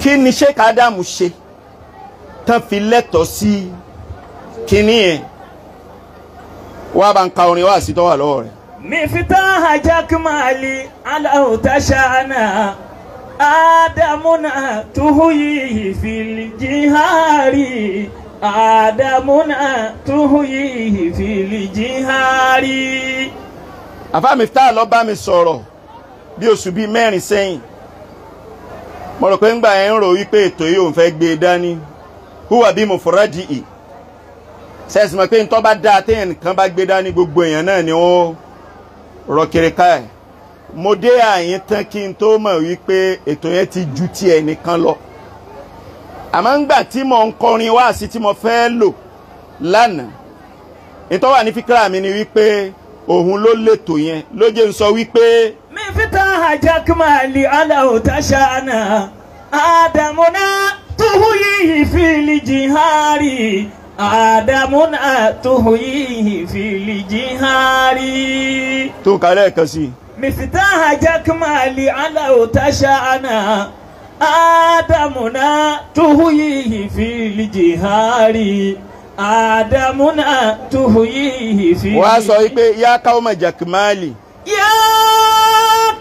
kí ni Sheikh Adam ṣe tán fi lẹ́tọ̀ọ́ sí kíní yẹn wá bá ń ka orin wá sí tó wà lọ́wọ́ rẹ̀. مفتاح جكمالي على تشانا آدمنا تهيه في الجهار آدمنا تهيه في الجهار. àfáà Miftah ló bá mi sọ̀rọ̀ bí oṣù bíi 4 sẹ́yìn mo rò pé ńgbà yẹn ń rò wípé ètò yìí òun fẹ́ gbé e dání húwà bí mo fọ́ra di ì sẹ́sì mọ̀ pé ntọ́ bá dáa téèyàn nìkan bá gbé dání gbogbo èèyàn náà ni wọ́n rọ kiri ká ẹ̀ mo dé àyín tán kí n tó mọ̀ wípé ètò yẹn ti ju ti ẹ̀ nìkan lọ àmọ́ ńgbà tí mo ń kọrin wá sí tí mo fẹ́ lò lánàá ìtọ́ wà ní fíkírà mi ni wípé òun ló lètò yẹn ló jẹ́ ń sọ wípé. مفتاح جكمالي على تشانا آدمنا تهيه في الجهار آدمنا تهيه في الجهار. tó kálẹ̀ kan sí. مفتاح جكمالي على تشانا آدمنا تهيه في الجهار آدمنا تهيه في. wàá sọ wípé yá káwọ́mọ̀ jàkìmáàlì. يا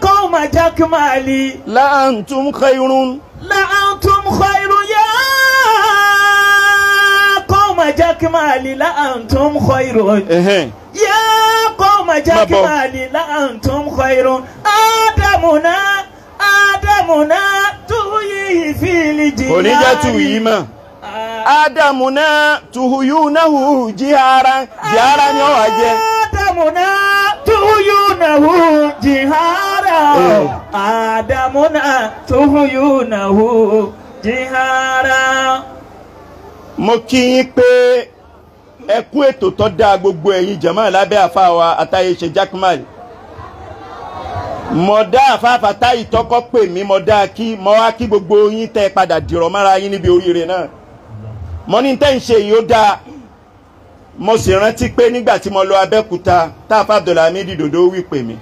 قوم جكمالي لا أنتم خير. لا أنتم خير يا قوم جكمالي لا أنتم خير. يا قوم جكمالي لا أنتم خير آدمنا تهيه في الجهار. oníjàtú yìí mọ̀ آدمنا تهيونه جهارا جهارا ni ó wá jẹ́. آدمنا تهيونه جهارا آدمنا تهيونه جهارا. mo kí yín pé ẹ kú ètò tó dáa gbogbo ẹ̀yin jàmáà lábẹ́ àfáà wa Àtàyè ṣe Jakmal. mo dá àfáà Fàtáì tọ́kọ́ pè mí mo dá kí mo wá kí gbogbo yín tẹ́ padà dìrọ̀ mára yín níbi oríire náà. mo ní tẹ́ ń ṣe yìí ó dáa. mo sì rántí pé nígbà tí mo lọ Abẹ́òkúta táàfà Abdullahi dòdò wí pè mí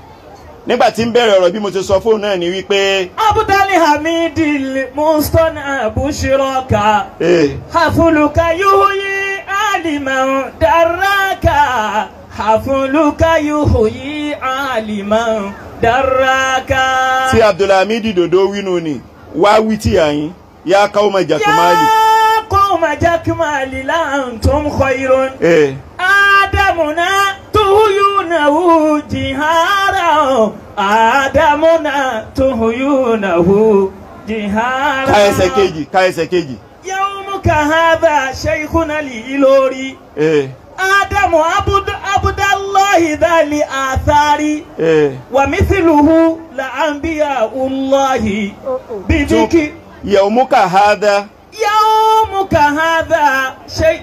nígbà tí ń bẹ̀rẹ̀ ọ̀rọ̀ bí mo ti sọ fóun náà ni wípé. Abdullahi Hamidil Mustana Bushiraka hafuluka yuhuyi aliman daraka hafuluka yuhuyi aliman daraka. tí Abdullahi dòdò wínú ni wá wí tí àyín yá káwọ́mọ̀ jàkúmálì. قوم جكمالي لا أنتم خير آدمنا تهيونه جهارا آدمنا تهيونه جهارا. káyẹsẹ̀ kejì. يومك هذا شيخنا الإلوري آدم عبد الله ذا الآثار ومثله لأنبياء الله بذكر. يومك هذا يومك هذا شيء.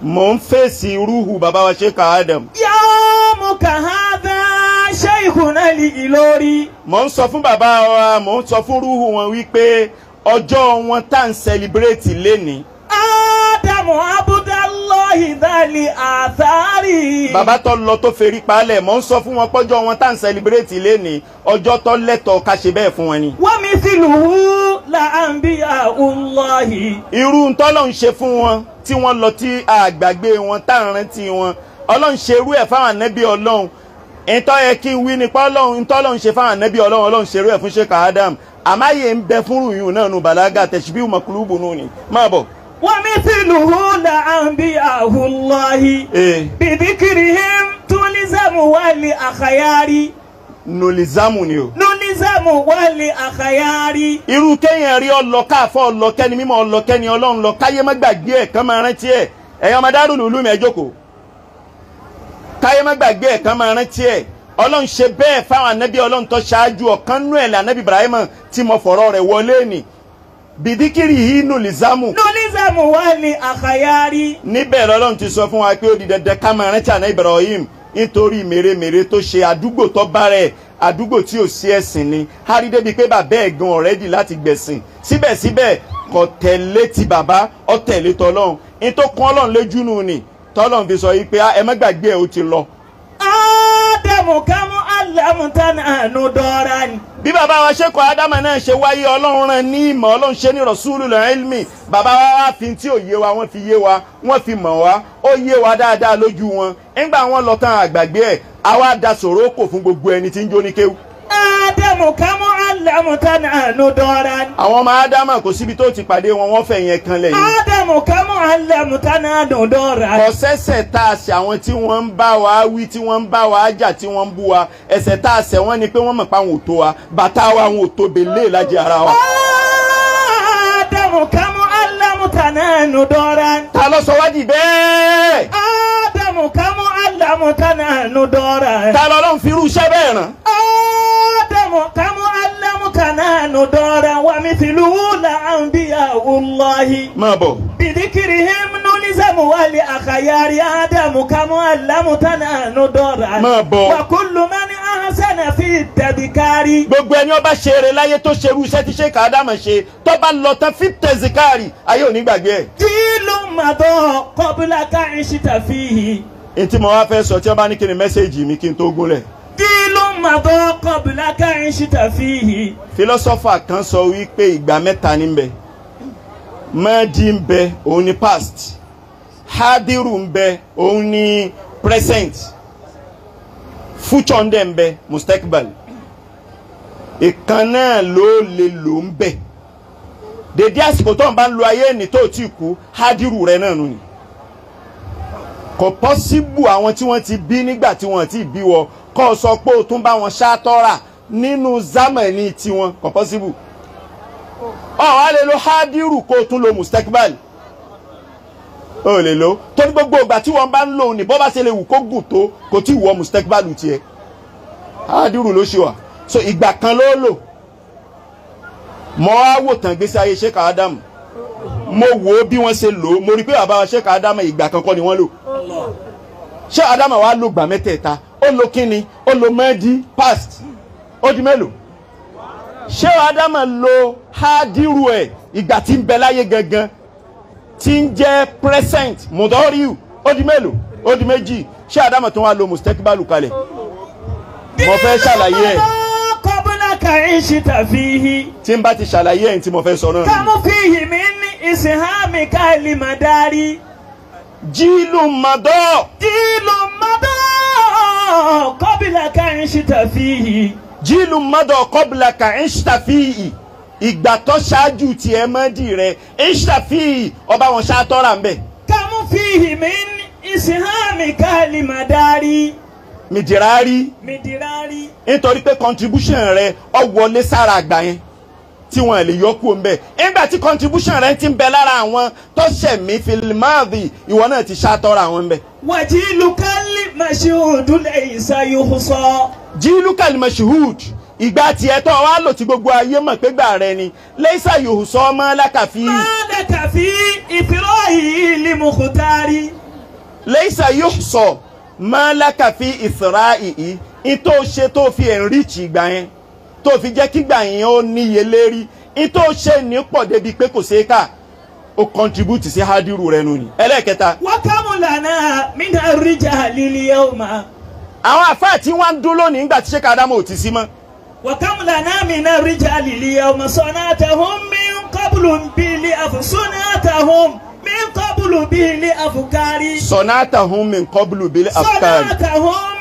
mo ń fèsì rúhù bàbá wa Sheikh Adam. يومك هذا شيخنا الإلوري. mo ń sọ fún bàbá wa mo ń sọ fún rúhù wọn wípé ọjọ́ wọn tá ń celebrate lénìí. آدم عبد الله ذا الآثار. bàbá tó lọ tó ferí palẹ̀ mo ń sọ fún wọn pọ́jọ́ wọn tá ń celebrate lénìí ọjọ́ tó lẹ́tọ̀ọ́ ká ṣe bẹ́ẹ̀ fún wọn ni. ومثله لأنبياء الله. irú ntọ́lọ́ ń ṣe fún wọn tí wọ́n lọ tí àgbàgbé wọn tá ń rántí wọn ọlọ́run ṣe irú ẹ̀ fáwọn ànábì ọlọ́run ìtọ́ yẹ kí n wí nípa ọlọ́run ntọ́lọ́run ṣe fáwọn ànábì ọlọ́run ọlọ́run ṣe irú ẹ̀ fún Sheikh Adam àmáyé ń bẹ fún rùyún náà nù bàlágà tẹ̀síbíù mọ̀kúlùbù nù ni máa bọ̀. ومثله لأنبياء الله بذكرهم تلزم والأخيار. nolizamu ni o. nolizamu wali akhayari. irú kéèyàn rí ọlọ́ká àfọ́ ọlọ́kẹ́ni mímọ́ ọlọ́kẹ́ni ọlọ́run lọ káyé má gbàgbé ẹ̀ kán máa rántí ẹ̀ ẹ̀yàn ọmọ Darul Ulum ẹ̀ jókòó káyé má gbàgbé ẹ̀ kán máa rántí ẹ̀ ọlọ́run ṣe bẹ́ẹ̀ fáwọn anábì ọlọ́run tó ṣáájú ọ̀kan nú ẹ̀ lànàbì Ibrahim tí mo fọ̀rọ̀ rẹ̀ wọlé ni bìdíkìrì yìí nolizamu. nolizamu wali akhayari. níbẹ̀ lọ́lọ́run ti sọ fún wa pé ó di dandan ká máa rántí àná Ibrahim nítorí mèremère tó ṣe àdúgbò tó bá rẹ̀ àdúgbò tí ò sí ẹ̀sìn ni hárí débi pé bàbá ẹ̀ gan ọ̀rẹ́dì láti gbẹ̀sìn síbẹ̀síbẹ̀ kò tẹ̀lé ti bàbá ó tẹ̀lé tọlọ́run ní tó kún ọlọ́run lójú nù ni tọ́lọ́run fi sọ yìí pé ẹ má gbàgbé ẹ̀ ó ti lọ. Ádámù kámú allamtana nudoran. bí bàbá wa Sheikh Ádámù náà ṣe wáyé Ọlọ́run rán ní ìmọ̀ Ọlọ́run ṣe ní rasulul ilmi bàbá wa fi tí ò yé wa wọ́n fi yé wa wọ́n fi mọ̀ wá ó yé wa dáadáa lójú wọn nígbà wọn lọ tán àgbàgbé ẹ̀ àwa da sọ̀rọ̀ kò fún gbogbo ẹni tí ń jó ní kéwú. Ádámù kámú allamtana nudoran. àwọn ọmọ Ádámù kò síbi tó ti pàdé wọn wọ́n fẹ̀ yẹn kan lẹ́yìn. Ádámù kámú allamtana nudoran. kò sẹ́sẹ̀ tá a ṣe àwọn tí wọ́n ń bá wa wí tí wọ́n ń bá wa jà tí wọ́n ń bú wa ẹ̀ṣẹ̀ tá a ṣẹ̀ wọ́n ni pé wọ́n mọ̀ pé àwọn ò tó wa bàtà wa àwọn ò tó belé lájẹ ara wa. Ádámù kámú allamtana nudoran. ta ló sọ wá di bẹ́ẹ̀. Ádámù kámú allamtana nudoran. ta ló lọ́n fi irú iṣẹ́ bẹ́ẹ̀ ràn. Ádámù kámú allamtana nudoran wa mithluhu la anbiya'ullahi. máa bọ̀. بذكرهم نلزم والأخيار آدم كما علمتنا ندورا وكل من أحسن في التذكار. gbogbo ẹni ó bá ṣe eré láyé tó ṣerú iṣẹ́ tí Sheikh Ádámù ṣe tó bá lọ tán fi tẹ̀síkárì ayé ò ní gbàgbé ẹ̀. جيل مضى قبلك عشت فيه. ètí mo wá fẹ́ sọ tí wọ́n bá ní kí ni mẹ́sẹ̀gì mi kí n tó gúnlẹ̀. جيل مضى قبلك عشت فيه. fílọ́sọ́fà kan sọ wípé ìgbà mẹ́ta ní bẹ madi ń bẹ òun ni past hadiru ń bẹ òun ni present future ń dẹ̀ ń bẹ mustakbal ìkan náà ló lè lò ń bẹ dèdè àsìkò tó ń bá ń lo ayé ní tó ti kú hadiru rẹ náà nù ni kò pọ́síbù àwọn tí wọ́n ti bí nígbà tí wọ́n ti bí wọ kọ́ sọ pé o tún bá wọn ṣàtọ́ra nínú zamani tiwọn kò pọ́síbù wá lè lo hadiru kó tún lo mustakbal ó lè lo torí gbogbo ìgbà tí wọ́n bá ń lò ní bó bá ṣe lè wù kó gùn tó kò tí wọ mustakbal tiẹ̀ hadiru ló ṣe wà so ìgbà kan ló lò mo wá wò tán gbèsè ayé Sheikh Ádámù mo wò ó bí wọ́n ṣe lò ó mo rí pé bàbá wa Sheikh Ádámù ìgbà kan kọ́ ni wọ́n lò Sheikh Ádámù wá lò gbà mẹ́tẹ̀ẹ̀ta ó lo kíni ó lo mẹ́dí past ó di mélòó Sheikh Ádámù lo hadiru ẹ̀ ìgbà tí ń bẹ láyé gangan tí ń jẹ́ present mudoriu ó di mélòó ó di méjì Sheikh Ádámù tó wá lo mustakbalu kalẹ̀ mo fẹ́ ṣàlàyé ẹ̀ tí n bá ti ṣàlàyé ẹ̀ tí mo fẹ́ sọ náà kàmú fìhì mi ní ìsìnhámi káìlì màdárí. jílù mọ́dọ́ kọ́bìlà káyìn ṣìtà fìhì. jílù mọ́dọ̀ kọ́bìlà ka ìṣtàfíì ìgbà tó ṣáájú tiẹ̀ mọ́dì rẹ̀ ìṣtàfíì ọba wọn ṣàtọ́ra ń bẹ̀. kàmú fìhì mi ní ìsìnhámi káìlì màdárí. mìdìrárì nítorí pé contribution rẹ̀ ọ wọlé sára àgbà yẹn tí wọn lè yọ kú ńbẹ nígbà tí contribution rẹ̀ ti ń bẹ lára àwọn tó ṣẹ̀mí filimáàdì ìwọ náà ti ṣàtọ́ra àwọn ńbẹ. wàjílù kálí màṣíhùdù lẹ́yìn sáyóhù sọ. jílù kálí màṣíhùd ìgbà tiẹ̀ tó wá lò tí gbogbo ayé mọ̀ pé gbà rẹ ni lẹ́sà yòó sọ ọmọ lákàfí. lákàfí ìfirọ́ yìí lè mú kútárì. lẹ́sà yòó sọ ọmọ lákàfí ìsirá ìyí ìtò ṣe tó fi enrich ìgbà yẹn tó fi jẹ́ kígbà yẹn ó níye lérí ìtò ṣe ní pọ̀ débi pé kò ṣeé kà ó contribute sí hadiru rẹ nù ni. ẹlẹ́ẹ̀kẹta. wákàmù lànà mina rijali yawma. àwọn àfáà tí wọ́n ń dún lónìí nígbà tí Sheikh Ádámù ò ti sí mọ́. wákàmù lànà mina rijali yawma sonatahum min qablu bili sonatahum min qablu bili afukari. sonatahum min qablu bili afukari. sonatahum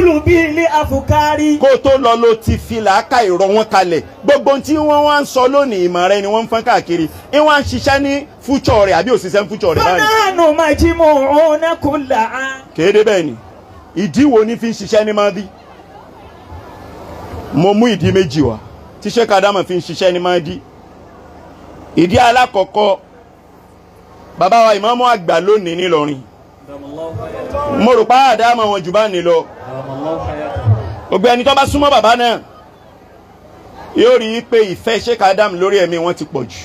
bíbélù bí ilé afukari. kó tó lọ ló ti fi làákà ìrọ̀ wọn kalẹ̀ gbogbo tí wọ́n wá ń sọ lónìí ìmọ̀ rẹ ni wọ́n ń fọ́n káàkiri ìwọ̀n ń ṣiṣẹ́ ní fúchọ̀ rẹ̀ àbí òṣìṣẹ́ ń fúchọ̀ rẹ̀ báyìí. fọnàánù màjímù ọ̀nà kùlà. kéde bẹ́ẹ̀ ni ìdí wo ni fi ń ṣiṣẹ́ ní Mahdi mo mú ìdí méjì wá tí Sheikh Ádámù fi ń ṣiṣẹ́ ní Mahdi. ìdí alákọ̀ọ́kọ́ bàbá wa ìmáàmù àgbà lónìí nílọrin mo rò pa Ádámù wọn jù bá ní lọ gbogbo ẹni tó bá súnmọ́ bàbá náà yóò rí i pé ìfẹ́ Sheikh Ádámù lórí ẹ̀mí wọn ti pọ̀ jù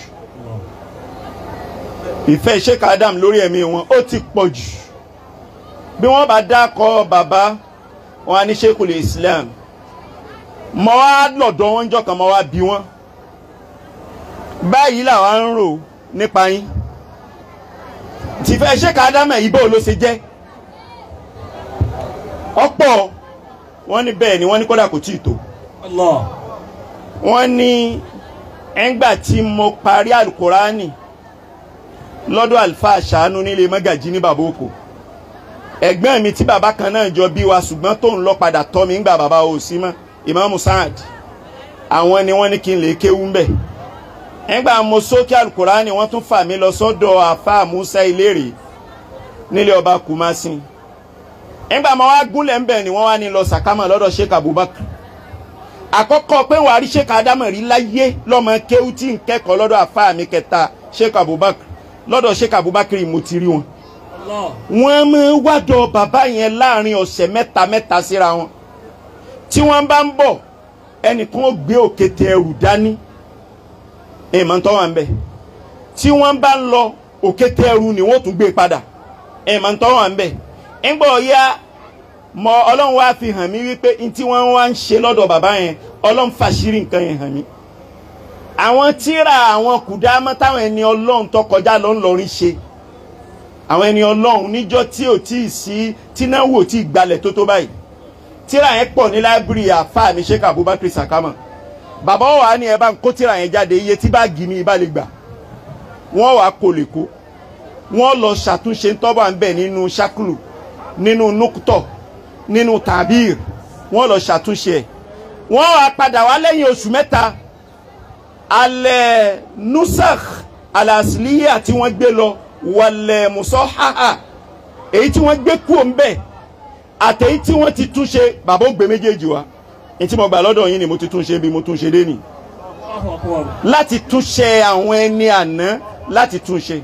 ìfẹ́ Sheikh Ádámù lórí ẹ̀mí wọn ó ti pọ̀ jù bí wọ́n bá dákọ̀ bàbá wọn á ní Sheikhul Islam mọ́ wá lọ́dọ̀ wọn jọ kan mọ́ wá bí wọn báyìí làwọn ń rò nípa yín tìfẹ́ Sheikh Ádámù ìbò ló ṣe jẹ́ ọ̀pọ̀ wọ́n ní bẹ́ẹ̀ ni wọ́n ní kódà kò tíì tó. Allah. wọ́n ní ẹ̀ngbà tí mo parí alukurani lọ́dọ̀ Alfa ṣàánú nílé mọ́gàjí ní bàbá òkò ẹ̀gbọ́n mi tí bàbá kan náà jọ bí wa ṣùgbọ́n tó ń lọ padà tọ́ mi ńgbà bàbá ò sí mọ́ Imam Saad àwọn ni wọ́n ní kí n lè kéwú ń bẹ̀ ẹ̀ngbà mo sókè alukurani wọ́n tún fà mí lọ sọ́dọ̀ àfa Musa Ìlérè nílé ọba Kumasi ẹ̀ngbà mo wá gúnlẹ̀ ń bẹ̀ ni wọ́n wá ní lọ sàkámà lọ́dọ̀ Sheikh Abubakar àkọ́kọ́ pé wàá rí Sheikh Adamu rí láyé lọ́mọ kéwú tí ń kẹ́kọ̀ọ́ lọ́dọ̀ àfa mi kẹta Sheikh Abubakar lọ́dọ̀ Sheikh Abubakar mo ti rí wọn. wọ́n mú wádọ̀ bàbá yẹn láàrin ọ̀sẹ̀ mẹ́ta síra wọn tí wọ́n bá ń bọ̀ ẹnìkan ó gbé òkété ẹrù dání èèmọ̀ tó wà ń bẹ̀ tí wọ́n bá ń lọ òkété ẹrù ni wọ́n tún gbé padà èèmọ̀ tó wà ń bẹ̀ ńgbọ́ ya mọ Ọlọ́run wá fi hàn mí wípé n tí wọ́n wá ń ṣe lọ́dọ̀ bàbá yẹn Ọlọ́run fàṣírí nǹkan yẹn hàn mí àwọn tíra àwọn kùdámọ́ táwọn ẹni Ọlọ́run tó kọjá lọ ń lọrin ṣe àwọn ẹni Ọlọ́run níjọ́ tí ò tí ì sí tínáwó tí ì gbalẹ̀ tó báyìí tíra yẹn pọ̀ ní láìbírì àfáà mi Sheikh Abubakar Sakama bàbá wa ni ẹ bá ń kó tíra yẹn jáde iye tí báàgì mi bá lè gbà wọ́n wàá kó lè kó wọ́n lọ ṣàtúnṣe tọ́bà ń bẹ̀ nínú ṣákùlù nínú núkútọ̀ nínú tàbír wọ́n lọ ṣàtúnṣe ẹ̀ wọ́n wàá padà wá lẹ́yìn oṣù mẹ́ta alẹ́ nusakh alasiliya tí wọ́n gbé lọ wàlẹ̀ musahaha èyí tí wọ́n gbé kúrò ń bẹ̀ àtẹ̀yí tí wọ́n ti túnṣe bàbá ó gbé méjèèjì wá èyí tí mo gbà lọ́dọ̀ yín ni mo ti túnṣe bí mo túnṣe dé nì láti túnṣe àwọn ẹni àná láti túnṣe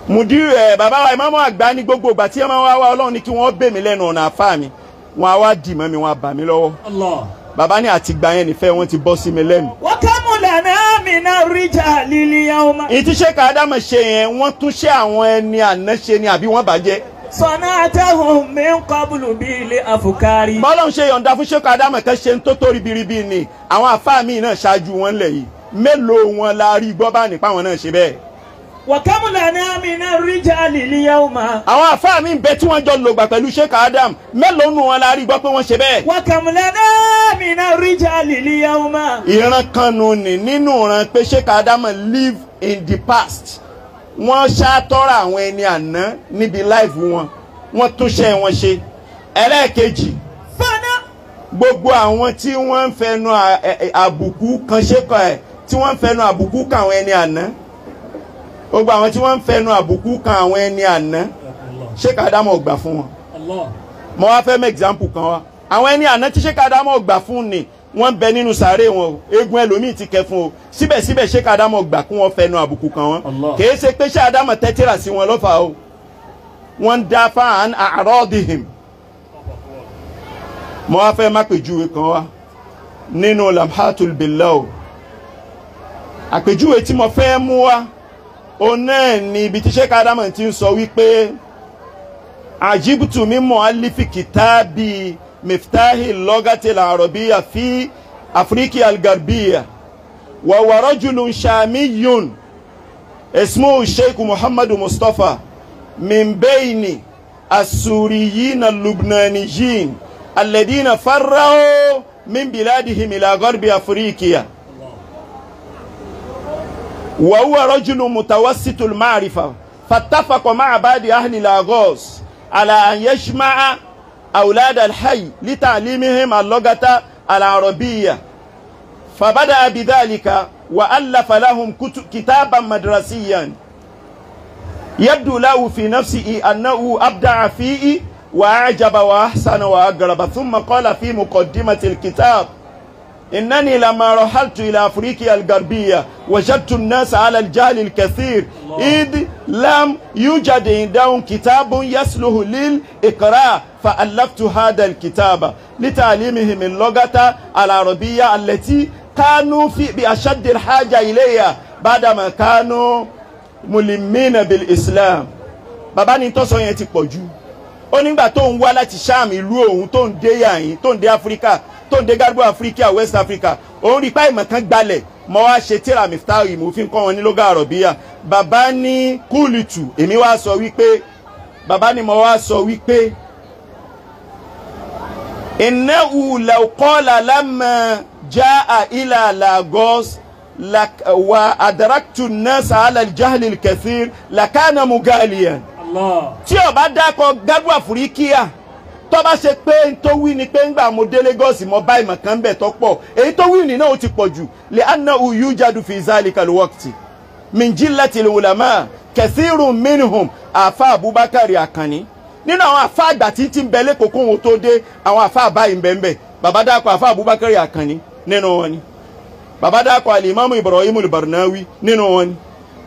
mùdírù bàbá wa ìmáàmù àgbà ní gbogbo ìgbà tí ẹ máa wá Ọlọ́run ní kí wọ́n bè mí lẹ́nu ọ̀nà àfáà mi wọ́n á wá dì mọ́ mi wọ́n á bà mí lọ́wọ́ bàbá ní àtìgbà yẹn nífẹ̀ẹ́ wọn ti bọ́ sí mi lẹ́nu. wa kamu lana mina rijalil yawma. ìtí Sheikh Adamu ṣe yẹn wọ́n tún ṣe àwọn ẹni àná ṣe ni àbí wọ́n bàjẹ́. sanatahum min qablu bil afkari. bọ́lá ń ṣe yọ̀ǹda fún Sheikh Adamu kan ṣe ń tó tó ribiribi ni àwọn àfáà mi náà ṣáájú wọn lẹ̀ yìí mélòó wọn la rí gbọ́ bá nípa wọn náà ṣe bẹ́ẹ̀. wa kamu lana mina rijalil yawma. àwọn àfáà mi bẹ tí wọ́n jọ lògbà pẹ̀lú Sheikh Adamu mélòó nù wọn la rí gbọ́ pé wọ́n ṣe bẹ́ẹ̀. wa kamu lana mina rijalil yawma. ìran kan nù ní nínú ìran pé Sheikh Adamu live in the past wọ́n ṣàtọ́ra àwọn ẹni àná níbi láìfù wọn wọ́n túnṣe wọn ṣe. ẹlẹ́ẹ̀kejì gbogbo àwọn tí wọ́n ń fẹnu àbùkù kan Sheikh ẹ̀ tí wọ́n ń fẹnu àbùkù kan àwọn ẹni àná gbogbo àwọn tí wọ́n ń fẹnu àbùkù kan àwọn ẹni àná Sheikh Adamu gbà fún wọn. mo wá fẹ́ mú example kan wá àwọn ẹni àná tí Sheikh Adamu gbà fún ni wọ́n bẹ nínú sàárè wọn o egun ẹlòmíì ti kẹ fún o síbẹ̀síbẹ̀ Sheikh Adamu gbà kún wọn fẹnu àbùkù kan wọn kìí ṣe pé Sheikh Adamu tẹ́tìrà sí wọn lọ́fà o wọ́n ń dá fáwọn àrọ́dìhìm. mo wá fẹ́ má pèjúwe kan wá nínú lamhatul billah o àpèjúwe tí mo fẹ́ mú wá o náà ni ibi tí Sheikh Adamu ti ń sọ wípé ajibtu min muallifi kitabi miftahi logati al-arabiyya fi afriki al-garbiyya wa huwa rajulun shamiyun ismuhu Sheikh Muhammad Mustafa min bayni as-suriyyin al-lubnaniyyin alladhina farrau min biladihim ila gharbi afrikiya وهو رجل متوسط المعرفة فاتفق مع بعض أهل لاغوس على أن يجمع أولاد الحي لتعليمهم اللغة العربية فبدأ بذلك وألف لهم كتابا مدرسيا يبدو له في نفسه أنه أبدع فيه وأعجب وأحسن وأقرب ثم قال في مقدمة الكتاب إنني لما رحلت إلى أفريقيا الغربية وجدت الناس على الجهل الكثير إذ لم يوجد عندهم كتاب يصلح للإقراء فألفت هذا الكتاب لتعليمهم اللغة العربية التي كانوا بأشد الحاجة إليها بعدما كانوا ملمين بالإسلام. bàbá ní tó sọ yẹn ti pọ̀ jù ó nígbà tó ń wá láti Sham ìlú òun tó ń dé yàyín tó ń dé Áfíríkà tó ń dé Garbo Africa West Africa òun rí pa ìmọ̀ kan gbalẹ̀ mọ́ wá ṣe tíra miftahi mo fi ń kọ́ wọn ní lóga àrọ̀bíyà bàbá ní kúlìtù èmi wá sọ wípé bàbá ní mo wá sọ wípé إنه لو قال لما جاء إلى لاغوس وأدركت الناس على الجهل الكثير لكان مغاليا. الله. tí ó bá dákọ̀ gádùn àfúríkíà tó bá ṣe pé n tó wí ni pé ńgbà mo dé Lagos mo bá ìmọ̀ kan bẹ̀ tó pọ̀ èyí tó wí ni náà ó ti pọ̀ jù لأنه يوجد في ذلك الوقت من جلة العلماء كثير منهم àfà Abubakar Akànní nínú àwọn àfà àgbà tí ń bẹ lẹ́kọ̀ọ́ kó wọn tó dé àwọn àfà báyìí bẹ́ẹ̀ bàbá dákọ̀ àfà Abubakar Akànní nínú wọn ni bàbá dákọ̀ Al-Imam Ibrahim Al-Barnawi nínú wọn ni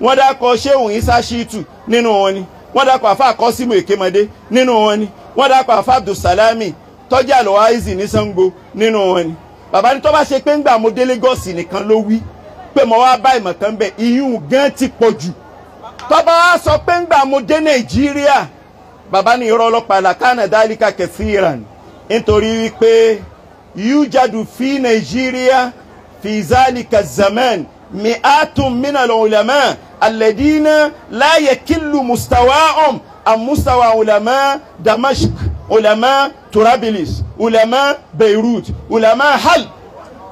wọ́n dákọ̀ Sheikh Isa Shitu nínú wọn ni wọ́n dákọ̀ àfà Kọ́símù Èkémọdé nínú wọn ni wọ́n dákọ̀ àfà Abdulsalami tọ́jú Al-Waizi ní Sango nínú wọn ni bàbá ní tó bá ṣe pé ńgbà mo dé Lagos nìkan ló wí pé mo wá bá ìmọ̀ kan bẹ̀ iyún gan ti pọ̀ jù tó bá wá sọ pé ńgbà mo dé Nàìjíríà bàbá ní irọ́ ọlọ́pàá làkàna dálíkà kathiran nítorí wípé yújàdù fi Nàìjíríà fi zálíkà zaman mi'atun min al-ulama alladina la yakillu mustawa'um am mustawa ulama Damashq ulama Turabilis ulama Beirut ulama Hal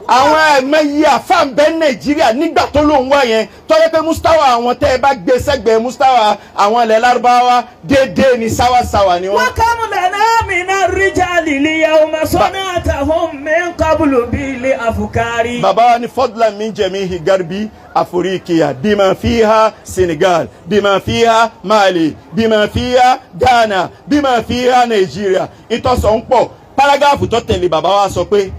àwọn ẹ̀mẹ́yìí àfáà bẹ́ Nàìjíríà nígbà tó ló ń wá yẹn tó yẹ pé mustawa àwọn tẹ́ ẹ bá gbé sẹ́gbẹ̀ẹ́ mustawa àwọn ilẹ̀ Lárúbáwá déédéé ní sáwàsáwà ni wọ́n. wa kam lana mina rijali liyawma sanatahum min qablu bil afkari. bàbá wa ní fadlan min jamihi garbi Afirikiya bima fiha Senegal bima fiha Mali bima fiha Ghana bima fiha Nàìjíríà ìtọ́sọ̀ ń pọ̀ párágáàfù tó tẹ̀lé bàbá wa sọ pé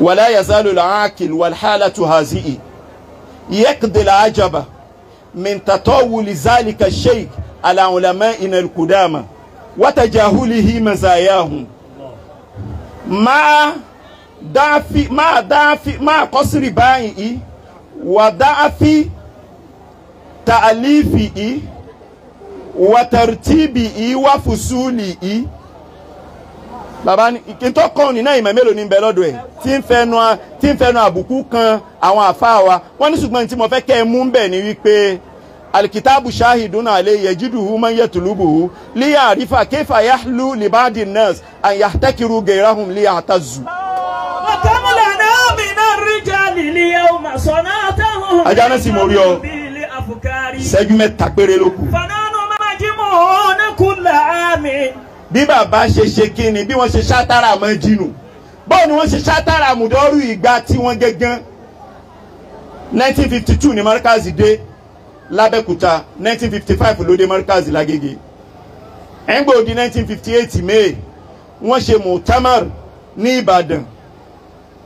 ولا يزال العاقل والحالة هذه يقضي العجب من تطاول ذلك الشيء على علمائنا القدامى وتجاهله مزاياهم مع قصر بائه وضعف تأليفه وترتيبه وفصوله bàbá ní ìkíntọ́ kan ní náà ìmọ̀ mélòó ní bẹ lọ́dọ̀ ẹ̀ tí ń fẹnu àbùkù kan àwọn àfáà wa wọ́n ní ṣùgbọ́n tí mo fẹ́ kẹ́ ẹ mú bẹ̀ ni wípé alikitabu shahiduna alayhi yajiduhu man yatlubuhu li ya'rifa kayfa yahlu li ba'di an-nas an yahtakiru gayrahum li ya'tazzu. wa kam lana min ar-rijali liyawma sanatahum ajana sì mo rí ọ ṣẹ́jú mẹ́ta péré ló kù. fananu majmu'un kulla amin. bí bàbá ṣe ṣe kíni bí wọ́n ṣe ṣátàrà mọ́ jínú báwo ni wọ́n ṣe ṣátàrà mùdọ́rù ìgbà tí wọ́n gẹ́gán 1952 ni markazi dé lábẹ́kúta 1955 ló dé markazi lágége ẹ̀ngbò di 1958 May wọ́n ṣe mu'tamar ní Ìbàdàn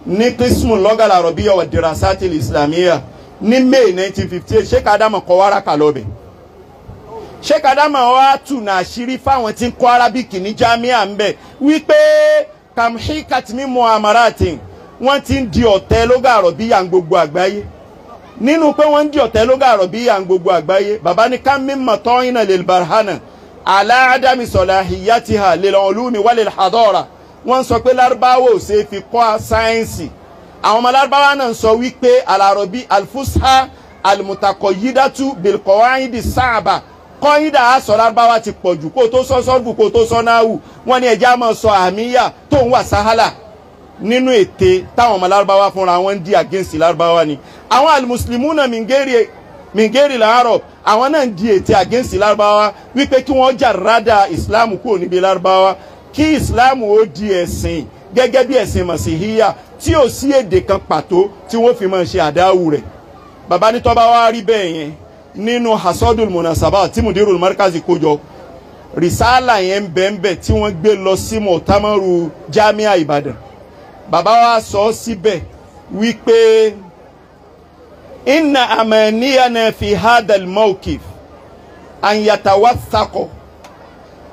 ní qismu lọ́gàlà àrọ̀bíyà wà dirasati islamiyya ní May 1958 Sheikh Adamu kọ wáraka lọ́bẹ̀ Sheikh Adamu wa tún àṣírí fáwọn tí ń kọ́ Arabic ní Jamia ń bẹ̀ wípé kamhikat mi muamaratin wọ́n ti ń di ọ̀tẹ̀ lọ́gà àrọ̀bíyà gbogbo àgbáyé nínú pé wọ́n ń di ọ̀tẹ̀ lọ́gà àrọ̀bíyà gbogbo àgbáyé bàbá ní kam min mata'ina lil barhana ala adami salahiyatiha lil ulumi wa lil hadara wọ́n sọ pé Lárúbáwá ò ṣe fi kọ́ sáyẹ́nsì àwọn ọmọ Lárúbáwá náà sọ wípé al-arabi al-fusha al-mutaqayyidatu bil qawaidi sa'ba kọ́yídà aṣọ Lárúbáwá ti pọ̀ jù kó tó sọ sọ́ọ̀bù kó tó sọ náàwù wọ́n ní ẹja máa sọ àmìyà tó ń wà sáhálà nínú ète táwọn ọmọ Lárúbáwá fúnra wọn ń di against Lárúbáwá ni àwọn al-muslimuna mingeri al-arab àwọn náà ń di ète against Lárúbáwá wípé kí wọ́n jà rádà Islam kúrò níbi Lárúbáwá kí Islam ó di ẹ̀sìn gẹ́gẹ́ bí ẹ̀sìn Masihiyya tí ò sí èdè kan pàtó tí wọ́n fi máa ṣe àdáwù rẹ̀ bàbá ní tó bá wá rí bẹ́ẹ̀ yẹn nínú hasodul munasaba tí mudirul markazi kójọ risala yẹn bẹ́ẹ̀nbẹ́ẹ̀ tí wọ́n gbé lọ sí mọ̀tàmọ́rù Jamia Ìbàdàn bàbá wa sọ síbẹ̀ wípé inna amaniyana fi hadal mawkif an yatawathaqa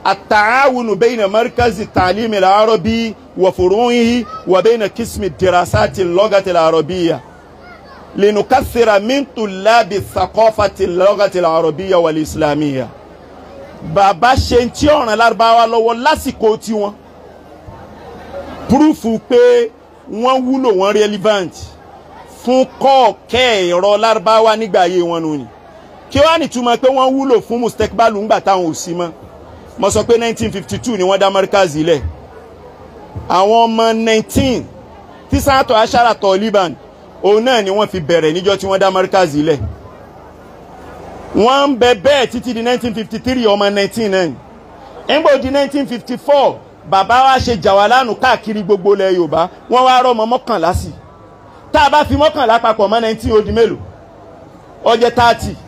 التعاون بين مركز التعليم العربي وفروعه وبين قسم الدراسات اللغة العربية لنكثر من طلاب الثقافة اللغة العربية والإسلامية. bàbá ṣe ń tí ọ̀ràn Lárúbáwá lọ́wọ́ lásìkò tí wọ́n púrúfù pé wọ́n wúlò wọ́n relevant fún kọ́ọ̀kẹ́ ẹ̀rọ Lárúbáwá nígbà ayé wọn nù ni kí wọ́n á nìtumọ̀ pé wọ́n wúlò fún mustekbalu ńgbà táwọn ò sí mọ́ mo sọ pé 1952 ni wọ́n dá markazi lẹ̀ àwọn ọmọ 19 tí sáàtọ̀ aṣára Taliban òun náà ni wọ́n fi bẹ̀rẹ̀ níjọ́ tí wọ́n dá markaz ilẹ̀ wọ́n ń bẹ bẹ́ẹ̀ títí di 1953 ọmọ 19 náà nígbà di 1954 bàbá wa ṣe jàwálánù káàkiri gbogbo ilẹ̀ Yorùbá wọ́n wá rọ́ ọmọ 11 sí tá a bá fi 11 papọ̀ mọ́ 19 ó di mélòó ó jẹ́ 30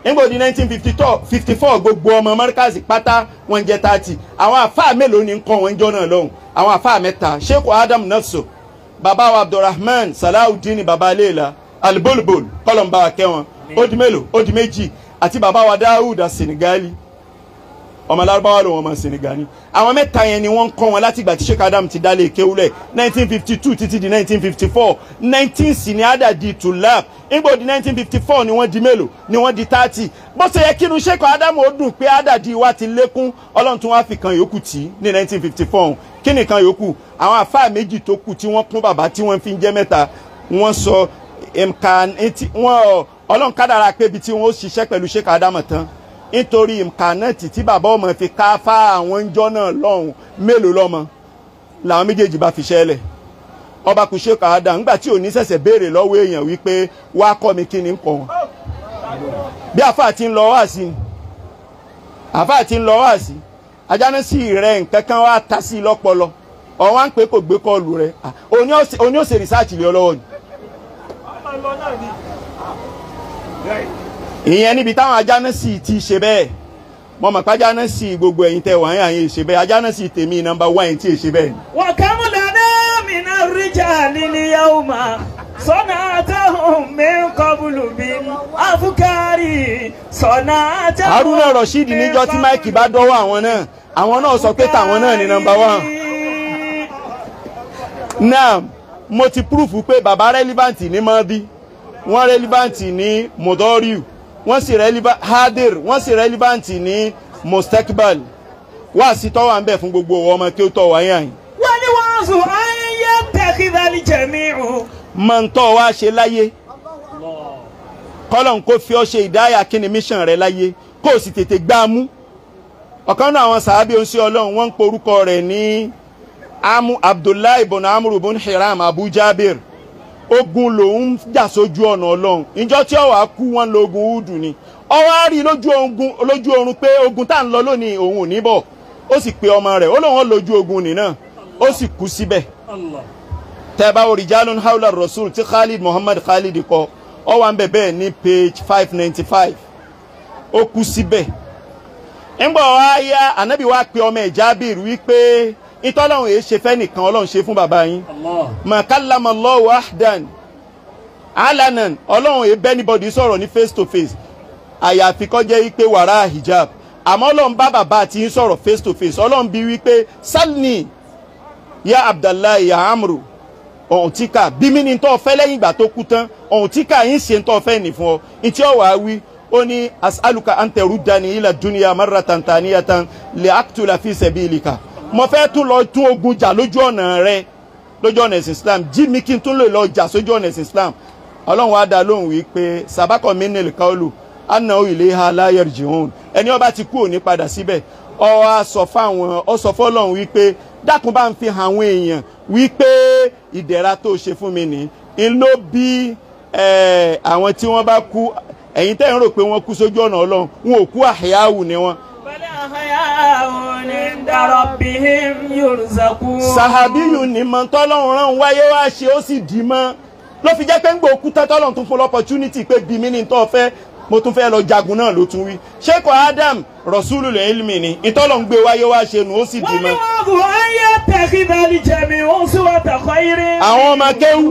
nígbà di 1954 gbogbo ọmọ markaz pátá wọ́n jẹ́ 30 àwọn àfáà mélòó ni ń kọ́ wọn jọ náà lọ́hùn àwọn àfáà mẹ́ta Sheikh Adam Nafso bàbá wa Abdurrahman Salahuddin bàbá Leila Al-Bulbul kọlọmbà kẹwọn ó di mélòó ó di méjì àti bàbá wa Daoud Senegali ọmọ Lárúbáwá ló wọn mọ Senegali àwọn mẹ́ta yẹn ni wọ́n kọ́ wọn láti ìgbà tí Sheikh Adam ti dálé kéwúlẹ̀ 1952 títí di 1954 19 sì ni àdàdì tulab nígbà di 1954 ni wọ́n di mélòó ni wọ́n di 30 bó ṣe yẹ kínú Sheikh Adam ó dùn pé àdàdì wa ti lékún Ọlọ́run tún wá fi kan yòókù tí ní 1954 kí nìkan yòókù àwọn àfáà méjì tó kù tí wọ́n kún bàbá tí wọ́n fi ń jẹ́ mẹ́ta wọ́n sọ Nkan wọ́n Ọlọ́run kádàrá pé ibi tí wọ́n ó ṣiṣẹ́ pẹ̀lú Sheikh Adam tán nítorí Nkanati tí bàbá ọmọ fi ká fá àwọn ìjọ náà lọ́hùn mélòó lọ́mọ làwọn méjèèjì bá fi ṣẹlẹ̀ ọba kù Sheikh Adam ńgbà tí ò ní ṣẹ̀ṣẹ̀ béèrè lọ́wọ́ èèyàn wípé wá kọ́ mi kí ni ń kọ́ wọn bí àfáà ti ń lọ wá sí àfáà ti ń lọ wá sí ajáná sí rẹ nǹkan kan wá ta sí lọ́pọlọ ọ̀wọ́n á ń pè kò gbé kọlù rẹ òní ó ṣe rìsáàtì lé ọ lọ́wọ́ ni. ìyẹn níbi táwọn ajánásì ti ṣe bẹ́ẹ̀ mo mọ̀ pé ajánásì gbogbo ẹ̀yin tẹ́ wà yẹn ṣe bẹ́ẹ̀ ajánásì tèmi nọ́mbà 1 tí ì ṣe bẹ́ẹ̀. wa kam lana mina rijali yawma sonatahum min qablu bil afkari sonatahum. Haruna Rashid níjọ́ tí máìkì bá dọ́wọ́ àwọn náà sọ pé tàwọn náà ní nọ́mbà 1. náà mo ti púrúfù pé bàbá relevant ní mọ́bí wọ́n relevant ní mudoriu wọ́n sì relevant hadir wọ́n sì relevant ní mustakbal wá sí tọ́wà ń bẹ̀ fún gbogbo ọmọ kí ó tọ́ wáyé àyìn. wọ́n ní wọ́n sùn ayé tẹ̀kídàlì jẹ̀míhù. mọ̀ ń tọ́ wá ṣe láyé kọ́lọ̀ ń kó fi ọ́ ṣe ìdáyà kí ni mission rẹ láyé kó o sì tètè gbá a mú. ọ̀kan náà àwọn sàábì oníṣẹ́ ọlọ́run wọ́n ń porúkọ rẹ̀ ní Abdullahi ibn Amr ibn Hiram Abu Jabir ogun lòun jà sójú ọ̀nà ọlọ́run ìjọ tí ó wá kú wọn lo ogun Udu ni ó wá rí lójú oorun pé ogun tá ń lọ lónìí òun ò ní bọ̀ ó sì pe ọmọ rẹ̀ ó lóun lójú ogun nì náà ó sì kú síbẹ̀. tẹ́bá rijalun hawla rasul tí Khalid Muhammad Khalid kọ ó wà ń bẹ̀ bẹ́ẹ̀ ní page 595 ó kú síbẹ̀. ńgbà wá yá ànábì wá pe ọmọ ẹ̀ Jábìr wípé ìtọ́lọ́run èé ṣe fẹ́ nìkan ọlọ́run ṣe fún bàbá yín ma kallama Allahu ahdan alanan ọlọ́run èé bẹ́ anybody sọ̀rọ̀ ní face to face àyàfi kó jẹ́ wípé wàrà hijab àmọ́ ọlọ́run bá bàbá àti yín sọ̀rọ̀ face to face ọlọ́run bí wípé salni ya Abdullahi ya Amru ọ̀hún tí ká bí mi ní tó fẹ́ lẹ́yìn ìgbà tó kú tán ọ̀hún tí ká yín ṣe tó fẹ́ nì fún ọ ìtí ọ̀wá wí ó ní as'aluka an taruddani ila dunya marratan taniyatan li aqtula fi sabilika mo fẹ́ tún lọ tún ogun jà lójú ọ̀nà rẹ lójú ọ̀nà ẹ̀sìn Islam jí mi kí n tún lè lọ jà sójú ọ̀nà ẹ̀sìn Islam ọlọ́run wá dá lóhùn wípé sabakọ̀ minil kaulu annahu ilayha la yarji'un ẹni ó bá ti kú òní padà síbẹ̀ ó sọ fọ́lọ́run wípé dákun bá ń fi hàn àwọn èèyàn wípé ìdẹ̀ra tó ṣe fún mi ní in ló bí àwọn tí wọ́n bá kú ẹ̀yin tẹ́ ń rò pé wọ́n kú sójú ọ̀nà ọlọ́run wọn ò kú àhíyáwù ni wọ́n. Sahabiyun ni mọ̀ tọ́lọ́run rán wáyé wá ṣe ó sì dì mọ́ ló fi jẹ́ pé ń gbò òkúta tọ́lọ́run tún fún l'opportunity pé bí mi ní tó fẹ́ mo tún fẹ́ lọ jagun náà ló tún wí. Sheikh Adam Rasulul Ilmi ni ìtọ́lọ̀ ń gbé wáyé wá ṣe nù ó sì dì mọ́. àwọn ọmọ kéwú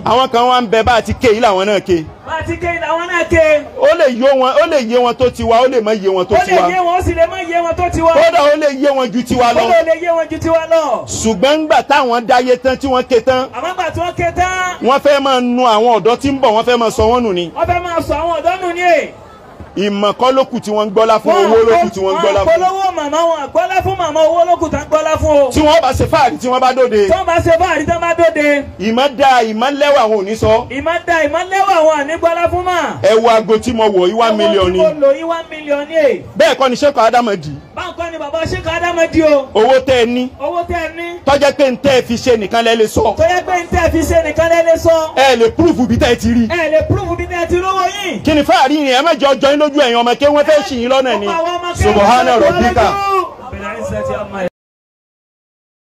àwọn kan wá ń bẹ bá àti ké yìí làwọn náà ké. bá àti ké yìí làwọn náà ké. ó lè yé wọn tó tiwa ó lè má yé wọn tó tiwa. ó lè yé wọn ó sì lè má yé wọn tó tiwa. kódà ó lè yé wọn ju tiwa lọ. kódà ó lè yé wọn ju tiwa lọ. ṣùgbọ́n ńgbà táwọn dáyé tán tí wọ́n ké tán. àmọ́ ńgbà tí wọ́n ké tán. wọ́n fẹ́ máa nu àwọn ọ̀dọ́ tí ń bọ̀ wọ́n fẹ́ máa sọ wọ́n nù ni. wọ́n fẹ́ máa sọ àwọn ọ̀dọ́ nù ni. ìmọ̀ kọ́ lókù tí wọ́n ń gbọ́lá fún owó lókù tí wọ́n ń gbọ́lá fún. màmá wọn gbọ́lá fún màmá owó lókùtà gbọ́lá fún o. tí wọ́n bá ṣe fáàrí tí wọ́n bá dóde. tí wọ́n bá ṣe fáàrí tí wọ́n bá dóde. ìmọ̀ da ìmọ̀ lẹ́wà àwọn ò ní sọ. ìmọ̀ da ìmọ̀ lẹ́wà àwọn àní gbọ́lá fún mà. ẹ wo aago tí mo wọ̀ yí 1 million ni. owó tí mo lò yí 1 million ni. bẹ́ẹ̀ kọ́ ni Sheikh Adamu di. báńkọ́ ni bàbá Sheikh Adamu di o. owó tẹ́ ẹ ní. owó tẹ́ ẹ ní. tọ́jẹ́ pé ń tẹ́ ẹ fi ṣe nìkan lẹ́ lè sọ. tọ́jẹ́ pé ń tẹ́ ẹ fi ṣe nìkan lẹ́ lè sọ. ẹ lè púrúfù bí tẹ́ ẹ ti rí. ẹ lè púrúfù bí tẹ́ ẹ ti rówó yín. kí ni fáàrí yẹn ẹ má jọ jọ yín lójú ẹ̀yin ọmọ kí wọ́n fẹ́ ṣì yín lọ́nà ni. Subhana rabbika.